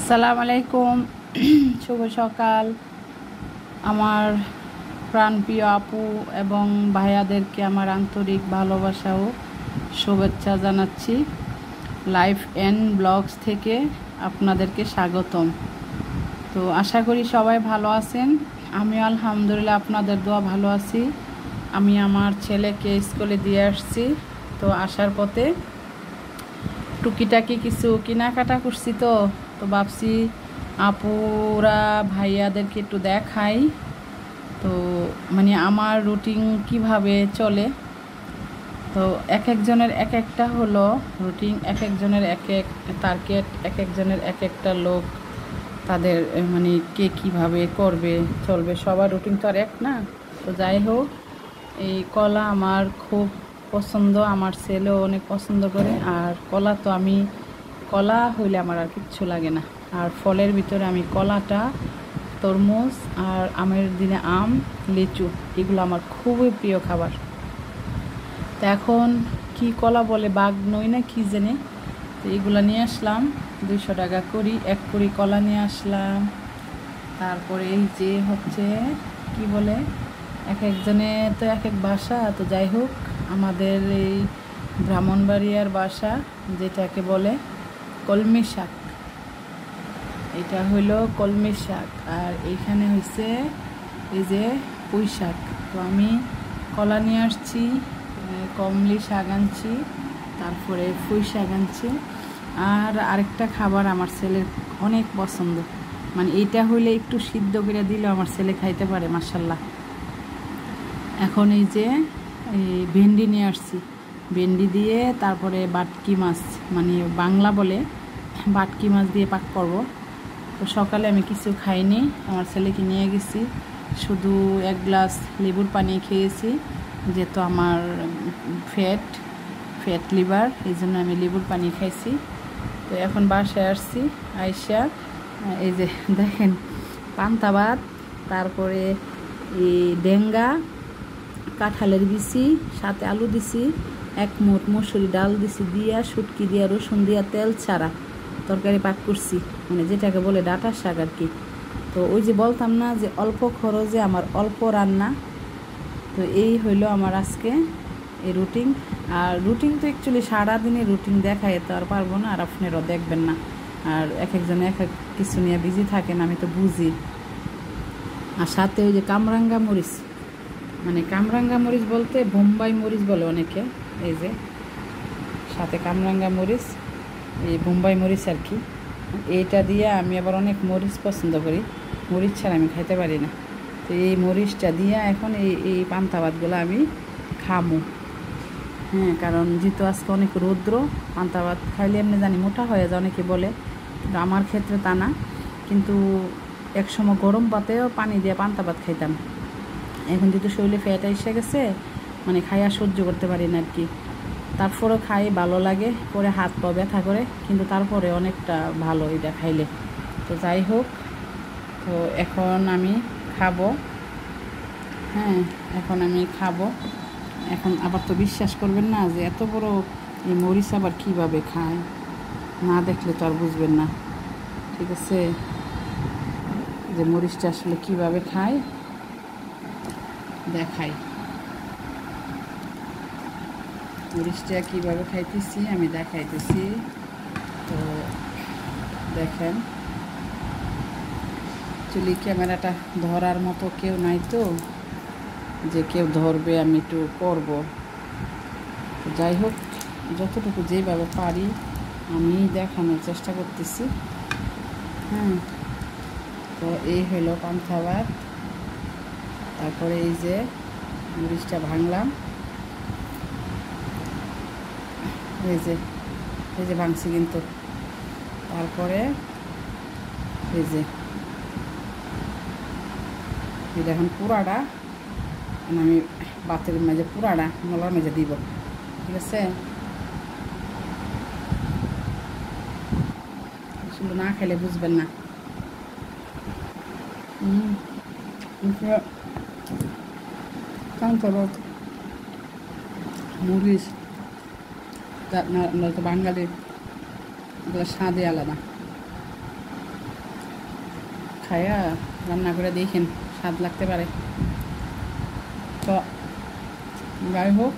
আসসালামু আলাইকুম। শুভ সকাল আমার প্রাণপ্রিয় আপু এবং ভাইয়াদেরকে আমার আন্তরিক ভালোবাসা ও শুভেচ্ছা জানাচ্ছি। লাইফ এন্ড ব্লগস থেকে আপনাদেরকে স্বাগতম। তো আশা করি সবাই ভালো আছেন। আমি আলহামদুলিল্লাহ আপনাদের দোয়া ভালো আছি। আমি আমার ছেলেকে স্কুলে দিয়ে আসছি। তো আসার পথে টুকিটাকি কিছু কেনাকাটা করছি। তো ভাবছি আপুরা ভাইয়াদেরকে একটু দেখাই। তো মানে আমার রুটিন কিভাবে চলে। তো এক একজনের এক একটা হলো রুটিন, এক একজনের এক এক টার্গেট, এক একজনের এক একটা লোক, তাদের মানে কে কীভাবে করবে চলবে, সবার রুটিন তো আর এক না। তো যাই হোক, এই কলা আমার খুব পছন্দ, আমার ছেলেও অনেক পছন্দ করে। আর কলা তো আমি কলা হইলে আমার আর কিচ্ছু লাগে না। আর ফলের ভিতরে আমি কলাটা, তরমুজ আর আমের দিনে আম, লিচু, এগুলো আমার খুবই প্রিয় খাবার। তো এখন কি কলা বলে, বাঘ নই না কি জানে, তো এগুলো নিয়ে আসলাম 200 টাকা করি, 1 করি কলা নিয়ে আসলাম। তারপরে এই যে হচ্ছে কি বলে, এক একজনে তো এক এক ভাষা। তো যাই হোক, আমাদের এই ব্রাহ্মণবাড়িয়ার ভাষা যেটাকে বলে কলমি শাক, এটা হইল কলমি শাক। আর এইখানে হয়েছে এই যে পুঁই শাক। তো আমি কলা নিয়ে আসছি, কমলি শাক আনছি, তারপরে পুঁই শাক আনছি। আর আরেকটা খাবার আমার ছেলের অনেক পছন্দ, মানে এইটা হইলে একটু সিদ্ধ করে দিলে আমার ছেলে খাইতে পারে মাশাল্লাহ। এখন এই যে এই ভেন্ডি নিয়ে আসছি, ভেন্ডি দিয়ে তারপরে বাটকি মাছ, মানে বাংলা বলে বাটকি মাছ দিয়ে পাক করব। তো সকালে আমি কিছু খাইনি, আমার ছেলেকে নিয়ে গেছি, শুধু 1 গ্লাস লেবুর পানি খেয়েছি, যেহেতু আমার ফ্যাট লিভার, এই জন্য আমি লেবুর পানি খাইছি। তো এখন বাসায় আসছি, আইসা এই যে দেখেন পান্তা ভাত, তারপরে এই ডেঙ্গা, কাঁঠালের বিচি, সাথে আলু দিছি, 1 মুঠ মসুরি ডাল দিছি, দিয়া শুটকি দিয়া রসুন দিয়া তেল ছাড়া তরকারি পাক করছি, মানে যেটাকে বলে ডাঁটার শাক আর কি। তো ওই যে বলতাম না যে অল্প খরচে আমার অল্প রান্না, তো এই হইলো আমার আজকে এই রুটিন। আর রুটিন তো অ্যাকচুয়ালি সারাদিনে রুটিন দেখায় তো আর পারবো না, আর আপনারাও দেখবেন না। আর এক একজনে এক এক কিছু নিয়ে বিজি থাকেন, আমি তো বুঝি। আর সাথে ওই যে কামরাঙ্গা মরিচ, মানে কামরাঙ্গা মরিচ বলতে বোম্বাই মরিচ বলে অনেকে, এই যে সাথে কামরাঙ্গা মরিচ, এই বোম্বাই মরিচ আর কি। এইটা দিয়ে আমি আবার অনেক মরিচ পছন্দ করি, মরিচ ছাড়া আমি খাইতে পারি না। তো এই মরিচটা দিয়ে এখন এই পান্তা ভাতগুলো আমি খামো। হ্যাঁ, কারণ যেহেতু আজকে অনেক রৌদ্র, পান্তা ভাত খাইলে এমনি জানি মোটা হয়ে যায় অনেকে বলে, কিন্তু আমার ক্ষেত্রে তা না। কিন্তু একসময় গরম ভাতেও পানি দিয়ে পান্তা ভাত খাইতাম। এখন যেহেতু শরীরে ফ্যাট এসে গেছে, মানে খাইয়া সহ্য করতে পারি না আর কি। তারপরেও খাই, ভালো লাগে, পরে হাত পা ব্যথা করে, কিন্তু তারপরে অনেকটা ভালো এটা খাইলে। তো যাই হোক, তো এখন আমি খাবো। হ্যাঁ, এখন আমি খাবো। এখন আবার তো বিশ্বাস করবেন না যে এত বড় এই মরিচ আবার কীভাবে খায়, না দেখলে তো আর বুঝবেন না। ঠিক আছে, যে মরিচটা আসলে কীভাবে খায় দেখাই, মরিচটা কীভাবে খাইতেছি আমি দেখাইতেছি। তো দেখেন, চুলি ক্যামেরাটা ধরার মতো কেউ নাই, তো যে কেউ ধরবে আমি একটু করবো। যাই হোক, যতটুকু যেভাবে পারি আমি দেখানোর চেষ্টা করতেছি। হ্যাঁ, তো এই হলো পান্তা ভাত, তারপরে এই যে মরিচটা ভাঙলাম, এই যে ভাঙছি কিন্তু। তারপরে এই যে এটা এখন পুরাটা আমি ভাতের মাঝে পুরাটা মলার মাঝে দিব। ঠিক আছে, শুধু না খেলে বুঝবেন না। মরিচ আমরা তো বাঙালি, স্বাদে আলাদা। খায়া রান্না করে দেখেন, স্বাদ লাগতে পারে। তো যাই হোক,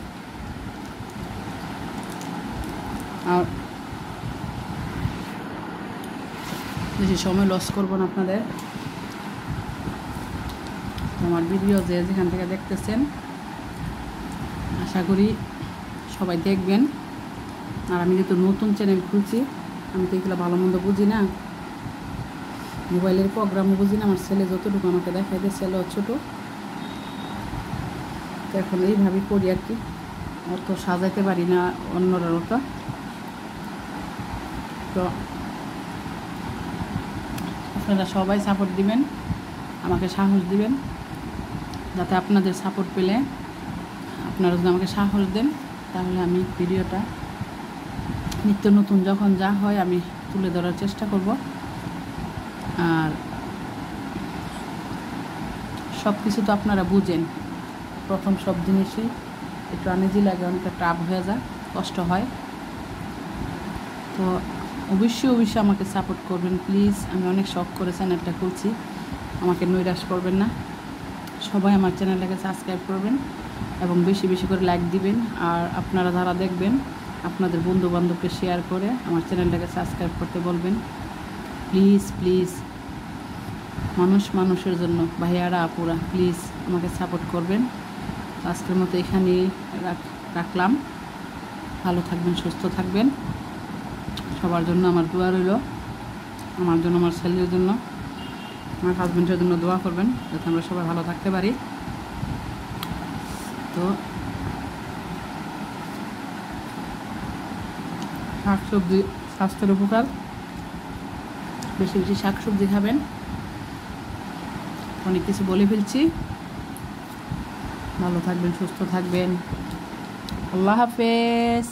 আর বেশি সময় লস করবো না আপনাদের। আমার ভিডিও যে যেখান থেকে দেখতেছেন আশা করি সবাই দেখবেন। আর আমি যেহেতু নতুন চ্যানেল খুলছি, আমি তো এগুলো ভালো মন্দ বুঝি না, মোবাইলের প্রোগ্রামও বুঝি না। আমার ছেলে যতটুকু আমাকে দেখাইতে, ছেলে ছোটো, তো এখন এইভাবেই করি আর কি, অত সাজাইতে পারি না অন্যরা মতো। তো আপনারা সবাই সাপোর্ট দিবেন, আমাকে সাহস দিবেন, যাতে আপনাদের সাপোর্ট পেলে আপনারা যদি আমাকে সাহস দেন, তাহলে আমি ভিডিওটা নিত্য নতুন যখন যা হয় আমি তুলে ধরার চেষ্টা করব। আর সব কিছু তো আপনারা বুঝেন, প্রথম সব জিনিসই একটু আনিজি লাগে, অনেকটা টাফ হয়ে যায়, কষ্ট হয়। তো অবশ্যই আমাকে সাপোর্ট করবেন প্লিজ। আমি অনেক শখ করে চ্যানেলটা খুলছি, আমাকে নৈরাশ করবেন না। সবাই আমার চ্যানেলটাকে সাবস্ক্রাইব করবেন এবং বেশি বেশি করে লাইক দিবেন। আর আপনারা যারা দেখবেন, আপনাদের বন্ধুবান্ধবকে শেয়ার করে আমার চ্যানেলটাকে সাবস্ক্রাইব করতে বলবেন প্লিজ প্লিজ। মানুষের জন্য ভাইয়ারা আপুরা প্লিজ আমাকে সাপোর্ট করবেন। আজকের মতো এখানেই রাখলাম। ভালো থাকবেন, সুস্থ থাকবেন। সবার জন্য আমার দোয়া রইল, আমার জন্য, আমার ছেলের জন্য, আমার হাজব্যান্ডের জন্য দোয়া করবেন, যাতে আমরা সবাই ভালো থাকতে পারি। তো শাকসবজি স্বাস্থ্যের উপকার, বেশি বেশি শাকসবজি খাবেন। অনেক কিছু বলে ফেলছি। ভালো থাকবেন, সুস্থ থাকবেন। আল্লাহ হাফেজ।